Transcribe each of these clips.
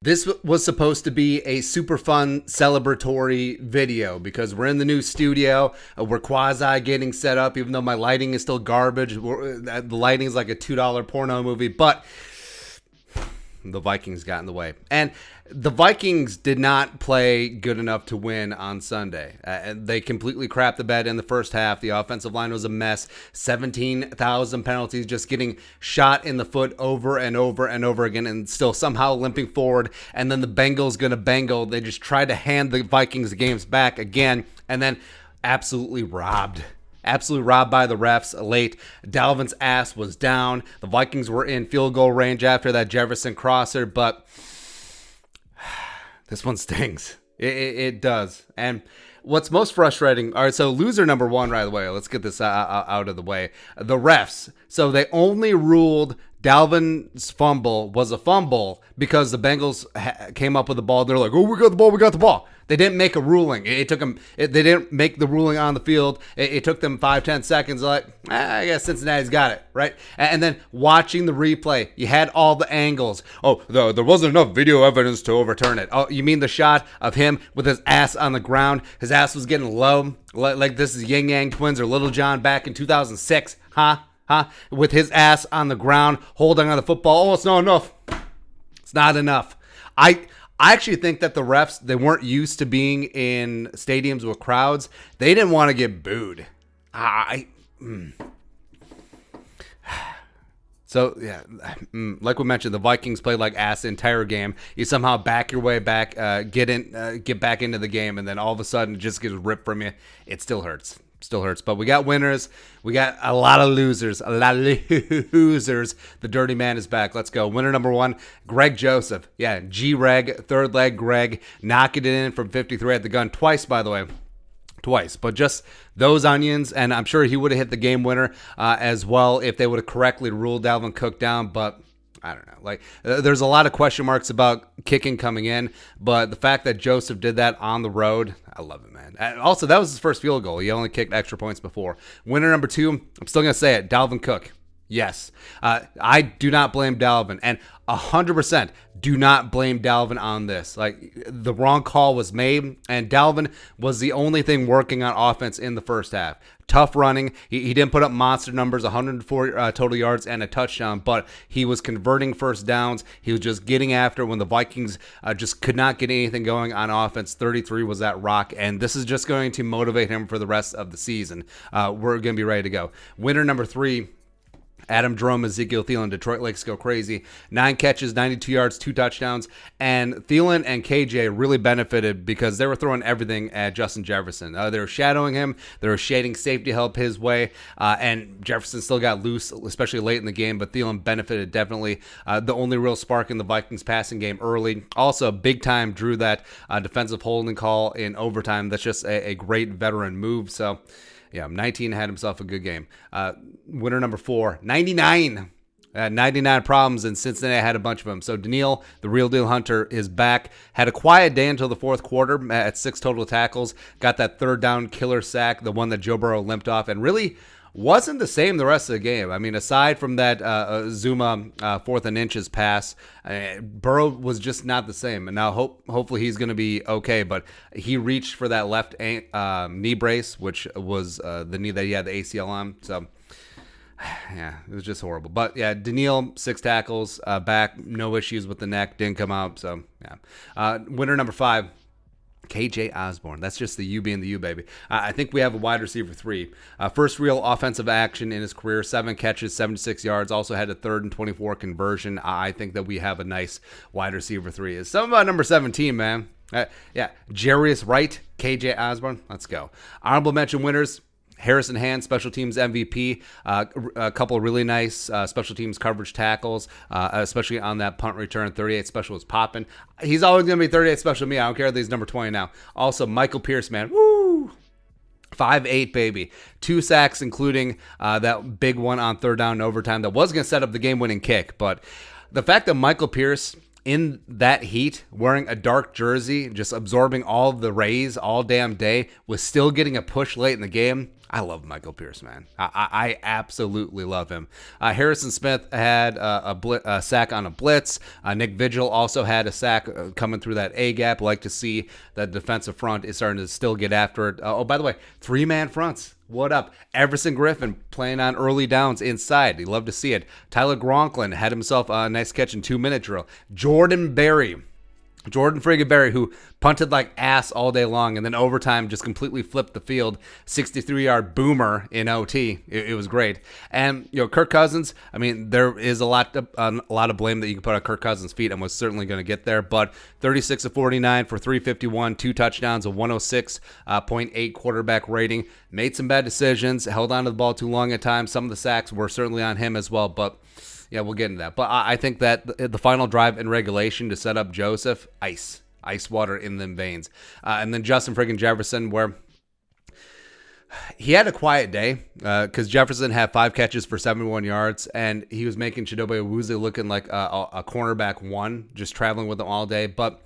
This was supposed to be a super fun celebratory video because we're in the new studio. We're quasi getting set up, even though my lighting is still garbage. The lighting is like a $2 porno movie, but the Vikings got in the way. And the Vikings did not play good enough to win on Sunday. They completely crapped the bed in the first half. The offensive line was a mess. 17,000 penalties, just getting shot in the foot over and over and over again, and still somehow limping forward. And then the Bengals going to Bengal. They just tried to hand the Vikings the games back again, and then absolutely robbed. Absolutely robbed by the refs late. Dalvin's ass was down. The Vikings were in field goal range after that Jefferson crosser, but this one stings. It does. And what's most frustrating, all right, so loser number one right away. Let's get this out of the way. The refs. So they only ruled Dalvin's fumble was a fumble because the Bengals came up with the ball. They're like, oh, we got the ball. They didn't make a ruling. They didn't make the ruling on the field. It took them 5-10 seconds. Like, I guess Cincinnati's got it, right? And then watching the replay, you had all the angles. Oh, there wasn't enough video evidence to overturn it. Oh, you mean the shot of him with his ass on the ground? His ass was getting low, like this is Yin Yang Twins or Little John back in 2006, huh? With his ass on the ground, holding on the football. Oh, it's not enough. It's not enough. I actually think that the refs, they weren't used to being in stadiums with crowds. They didn't want to get booed. So, yeah, like we mentioned, the Vikings played like ass the entire game. You somehow back your way back, get back into the game, and then all of a sudden it just gets ripped from you. It still hurts. But we got winners. We got a lot of losers. The dirty man is back. Let's go. Winner number one, Greg Joseph. Yeah, G-Reg, third leg Greg, knocking it in from 53 at the gun twice, by the way. Twice, but just those onions, and I'm sure he would have hit the game winner as well if they would have correctly ruled Dalvin Cook down, but I don't know. Like, there's a lot of question marks about kicking coming in, but the fact that Joseph did that on the road, I love it, man. And also, that was his first field goal. He only kicked extra points before. Winner number two, I'm still going to say it, Dalvin Cook. Yes. I do not blame Dalvin, and 100% do not blame Dalvin on this. Like, the wrong call was made, and Dalvin was the only thing working on offense in the first half. Tough running. He didn't put up monster numbers, 104 total yards and a touchdown, but he was converting first downs. He was just getting after when the Vikings just could not get anything going on offense. 33 was that rock, and this is just going to motivate him for the rest of the season. We're going to be ready to go. Winner number three, Adam Jerome, Ezekiel Thielen, Detroit Lakes go crazy. 9 catches, 92 yards, 2 touchdowns. And Thielen and KJ really benefited because they were throwing everything at Justin Jefferson. They were shadowing him. They were shading safety help his way. And Jefferson still got loose, especially late in the game. But Thielen benefited definitely. The only real spark in the Vikings passing game early. Also, big time drew that defensive holding call in overtime. That's just a great veteran move. So, yeah, 19 had himself a good game. Winner number 4, 99. 99 problems, and Cincinnati had a bunch of them. So Daniil, the real deal hunter, is back. Had a quiet day until the fourth quarter at 6 total tackles. Got that third down killer sack, the one that Joe Burrow limped off, and really wasn't the same the rest of the game. I mean, aside from that Zuma 4th and inches pass, Burrow was just not the same. And now hopefully he's going to be okay. But he reached for that left knee brace, which was the knee that he had the ACL on. So, yeah, it was just horrible. But, yeah, Daniil, 6 tackles, back, no issues with the neck, didn't come out. So, yeah. Winner number 5. KJ Osborne. That's just the U being the U, baby. I think we have a wide receiver 3. First real offensive action in his career, 7 catches, 76 yards. Also had a 3rd and 24 conversion. I think that we have a nice wide receiver 3. It's something about number 17, man. Yeah, Jarius Wright, KJ Osborne. Let's go. Honorable mention winners. Harrison Hand, special teams MVP, a couple of really nice special teams coverage tackles, especially on that punt return. 38 special was popping. He's always going to be 38 special to me. I don't care that he's number 20 now. Also, Michael Pierce, man. Woo! 5'8", baby. 2 sacks, including that big one on third down in overtime that was going to set up the game-winning kick. But the fact that Michael Pierce in that heat, wearing a dark jersey, just absorbing all the rays all damn day, was still getting a push late in the game. I love Michael Pierce, man. I absolutely love him. Harrison Smith had a sack on a blitz. Nick Vigil also had a sack coming through that A gap. Like to see that defensive front is starting to still get after it. Oh, by the way, 3-man fronts. What up? Everson Griffin playing on early downs inside. You love to see it. Tyler Gronklin had himself a nice catch in 2-minute drill. Jordan friggin' Berry, who punted like ass all day long and then overtime just completely flipped the field. 63-yard boomer in OT. It was great. And, Kirk Cousins, I mean, there is a lot of blame that you can put on Kirk Cousins' feet and was certainly going to get there. But 36 of 49 for 351, 2 touchdowns, a 106.8 quarterback rating. Made some bad decisions, held on to the ball too long at times. Some of the sacks were certainly on him as well, but yeah, we'll get into that. But I think that the final drive in regulation to set up Joseph, ice water in them veins. And then Justin friggin' Jefferson, where he had a quiet day because Jefferson had 5 catches for 71 yards, and he was making Chidobe Awuzie looking like a cornerback 1, just traveling with him all day. But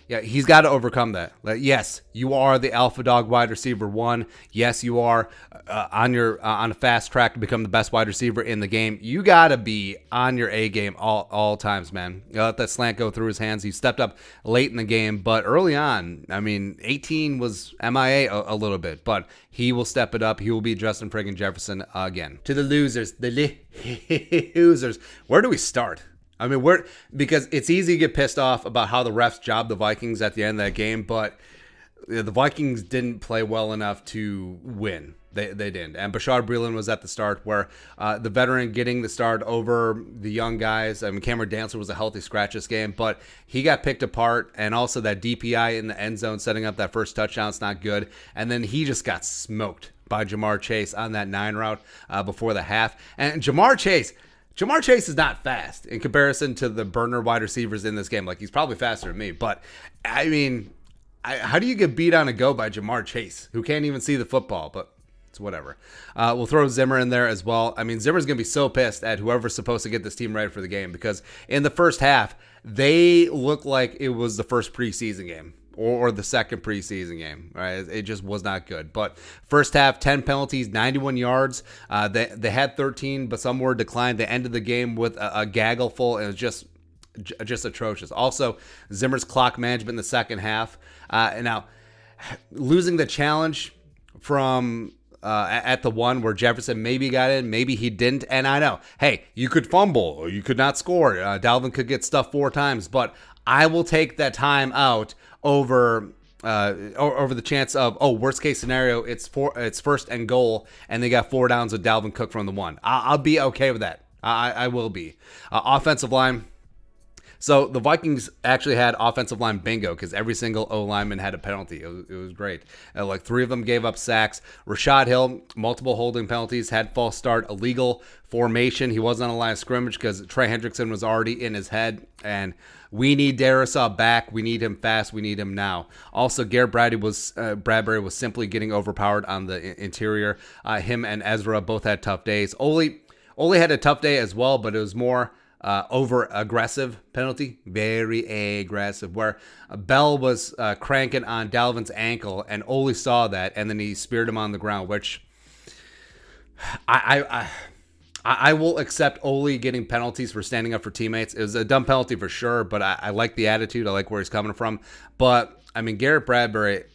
yeah, he's got to overcome that. Like, yes, you are the alpha dog wide receiver 1. Yes, you are on a fast track to become the best wide receiver in the game. You got to be on your A game all times, man. You let that slant go through his hands. He stepped up late in the game, but early on, I mean, 18 was MIA a little bit, but he will step it up. He will be Justin friggin' Jefferson again. To the losers, losers. Where do we start? I mean, because it's easy to get pissed off about how the refs jobbed the Vikings at the end of that game, but the Vikings didn't play well enough to win. They didn't. And Bashard Breeland was at the start, where the veteran getting the start over the young guys. I mean, Cameron Dancer was a healthy scratch this game, but he got picked apart. And also that DPI in the end zone setting up that first touchdown is not good. And then he just got smoked by Jamar Chase on that 9 route before the half. And Jamar Chase is not fast in comparison to the burner wide receivers in this game. Like, he's probably faster than me, but I mean, how do you get beat on a go by Jamar Chase, who can't even see the football? But it's whatever. We'll throw Zimmer in there as well. I mean, Zimmer's going to be so pissed at whoever's supposed to get this team ready for the game, because in the first half, they looked like it was the first preseason game. Or the second preseason game, right? It just was not good. But first half, 10 penalties, 91 yards. They had 13, but some were declined. They ended the game with a gaggle full, and it was just atrocious. Also, Zimmer's clock management in the second half. And now, losing the challenge from at the 1 where Jefferson maybe got in, maybe he didn't. And I know, hey, you could fumble, or you could not score. Dalvin could get stuffed 4 times, but I will take that time out over the chance of, worst case scenario, it's first and goal, and they got 4 downs with Dalvin Cook from the 1. I'll be okay with that. I will be. Offensive line. So the Vikings actually had offensive line bingo, because every single O lineman had a penalty. It was great. Like 3 of them gave up sacks. Rashad Hill, multiple holding penalties, had false start, illegal formation. He wasn't on a line of scrimmage because Trey Hendrickson was already in his head, and we need Darisaw back. We need him fast. We need him now. Also, Garrett Bradbury was simply getting overpowered on the interior. Him and Ezra both had tough days. Ole had a tough day as well, but it was more over-aggressive penalty. Very aggressive, where Bell was cranking on Dalvin's ankle, and Ole saw that, and then he speared him on the ground, which I will accept Ole getting penalties for standing up for teammates. It was a dumb penalty for sure, but I like the attitude. I like where he's coming from. But, I mean, Garrett Bradbury,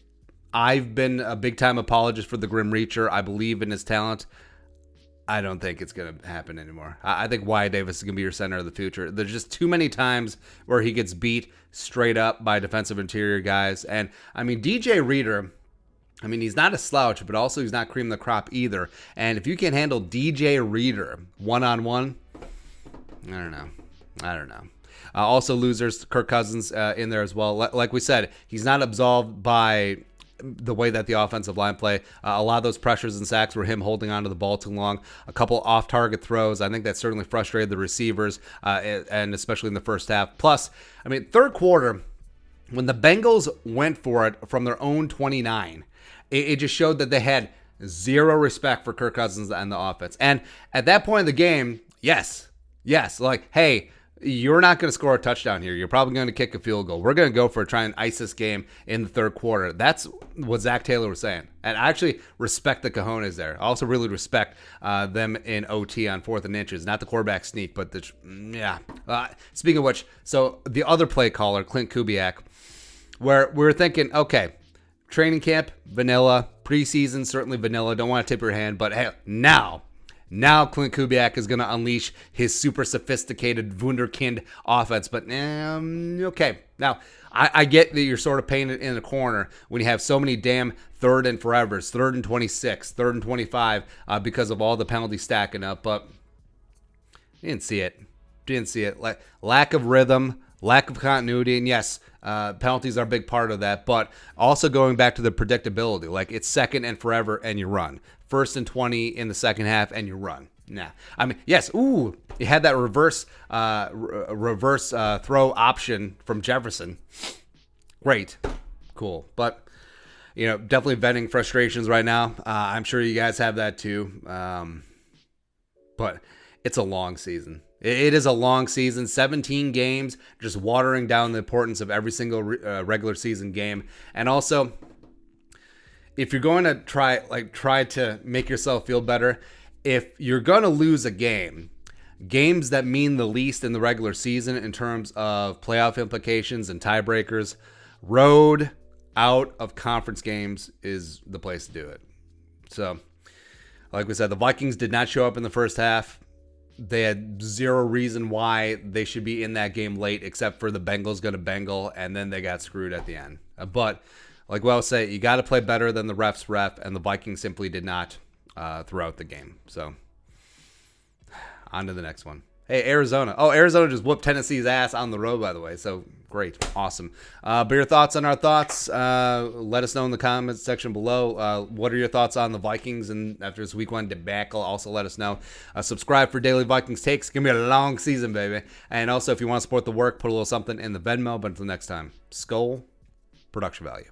I've been a big-time apologist for the Grim Reacher. I believe in his talent. I don't think it's going to happen anymore. I think Wyatt Davis is going to be your center of the future. There's just too many times where he gets beat straight up by defensive interior guys. And, I mean, DJ Reader, I mean, he's not a slouch, but also he's not cream of the crop either. And if you can't handle DJ Reader one-on-one, I don't know. Also losers, Kirk Cousins in there as well. Like we said, he's not absolved by the way that the offensive line play. A lot of those pressures and sacks were him holding onto the ball too long. A couple off-target throws. I think that certainly frustrated the receivers, and especially in the first half. Plus, I mean, third quarter, when the Bengals went for it from their own 29, it just showed that they had zero respect for Kirk Cousins and the offense. And at that point in the game, yes, like, hey, You're not going to score a touchdown here. You're probably going to kick a field goal. We're going to go for try and ice this game in the third quarter. That's what Zach Taylor was saying. And I actually respect the cojones there. I also really respect them in OT on 4th and inches. Not the quarterback sneak, but yeah. Speaking of which, so the other play caller, Clint Kubiak, where we were thinking, okay, training camp, vanilla. Preseason, certainly vanilla. Don't want to tip your hand. But hey, now Clint Kubiak is going to unleash his super sophisticated Wunderkind offense. But okay. Now, I get that you're sort of painted in a corner when you have so many damn 3rd and forevers, 3rd and 26, 3rd and 25 because of all the penalties stacking up. But you didn't see it. Like, lack of rhythm, lack of continuity. And yes, penalties are a big part of that. But also going back to the predictability. Like, it's 2nd and forever and you run. 1st and 20 in the second half, and you run. Nah, I mean, yes. Ooh, you had that reverse throw option from Jefferson. Great, cool. But definitely venting frustrations right now. I'm sure you guys have that too. But it's a long season. It is a long season. 17 games, just watering down the importance of every single regular season game, and also, if you're going to try to make yourself feel better, if you're going to lose a games that mean the least in the regular season in terms of playoff implications and tiebreakers, road out of conference games is the place to do it. So, like we said, the Vikings did not show up in the first half. They had zero reason why they should be in that game late, except for the Bengals going to Bengal, and then they got screwed at the end. But like I always say, you got to play better than the refs ref, and the Vikings simply did not throughout the game. So, on to the next one. Hey, Arizona. Oh, Arizona just whooped Tennessee's ass on the road, by the way. So, great. Awesome. But your thoughts on our thoughts, let us know in the comments section below. What are your thoughts on the Vikings and after this week 1 debacle? Also, let us know. Subscribe for daily Vikings takes. It's going to be a long season, baby. And also, if you want to support the work, put a little something in the Venmo. But until next time, Skull Production Value.